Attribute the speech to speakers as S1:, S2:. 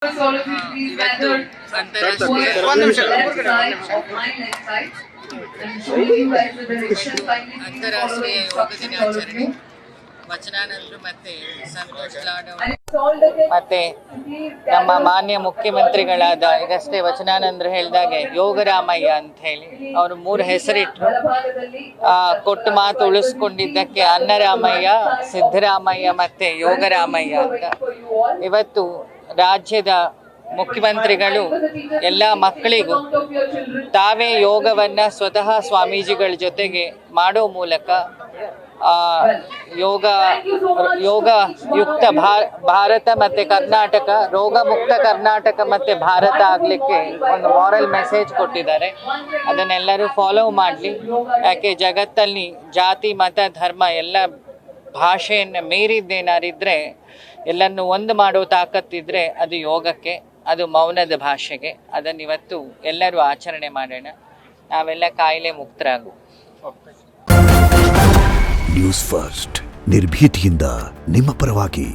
S1: ಇವತ್ತು ಅಂತಾರಾಷ್ಟ್ರೀಯ ಅಂತಾರಾಷ್ಟ್ರೀಯ ಯೋಗ ದಿನಾಚರಣೆ. ವಚನಾನಂದರು ಮತ್ತೆ ಸಂತೋಷ್ ಲಾಡ್ ಮತ್ತೆ ನಮ್ಮ ಮಾನ್ಯ ಮುಖ್ಯಮಂತ್ರಿಗಳಾದ ಈಗಷ್ಟೇ ವಚನಾನಂದರು ಹೇಳಿದಾಗೆ ಯೋಗರಾಮಯ್ಯ ಅಂತ ಹೇಳಿ ಅವರು 3 ಹೆಸರಿಟ್ಟರು. ಕೊಟ್ಟು ಮಾತು ಉಳಿಸ್ಕೊಂಡಿದ್ದಕ್ಕೆ ಅನ್ನರಾಮಯ್ಯ, ಸಿದ್ದರಾಮಯ್ಯ ಮತ್ತೆ ಯೋಗರಾಮಯ್ಯ ಅಂತ. ಇವತ್ತು ರಾಜ್ಯದ ಮುಖ್ಯಮಂತ್ರಿಗಳು ಎಲ್ಲ ಮಕ್ಕಳಿಗೂ ತಾವೇ ಯೋಗವನ್ನು ಸ್ವತಃ ಸ್ವಾಮೀಜಿಗಳ ಜೊತೆಗೆ ಮಾಡೋ ಮೂಲಕ ಯೋಗಯುಕ್ತ ಭಾರತ ಮತ್ತು ಕರ್ನಾಟಕ, ರೋಗಮುಕ್ತ ಕರ್ನಾಟಕ ಮತ್ತು ಭಾರತ ಆಗಲಿಕ್ಕೆ ಒಂದು ಮಾರಲ್ ಮೆಸೇಜ್ ಕೊಟ್ಟಿದ್ದಾರೆ. ಅದನ್ನೆಲ್ಲರೂ ಫಾಲೋ ಮಾಡಲಿ. ಯಾಕೆ ಜಗತ್ತಲ್ಲಿ ಜಾತಿ, ಮತ, ಧರ್ಮ ಎಲ್ಲ ಭಾಷೆಯನ್ನು ಮೀರಿದ್ದೇನಾರಿದ್ರೆ, ಎಲ್ಲನ್ನು ಒಂದು ಮಾಡೋ ತಾಕತ್ತಿದ್ರೆ ಅದು ಯೋಗಕ್ಕೆ, ಅದು ಮೌನದ ಭಾಷೆಗೆ. ಅದನ್ನು ಇವತ್ತು ಎಲ್ಲರೂ ಆಚರಣೆ ಮಾಡೋಣ. ನಾವೆಲ್ಲ ಕಾಯಿಲೆ ಮುಕ್ತರಾಗು.
S2: ನ್ಯೂಸ್ ಫಸ್ಟ್, ನಿರ್ಭೀತಿಯಿಂದ ನಿಮ್ಮ ಪರವಾಗಿ.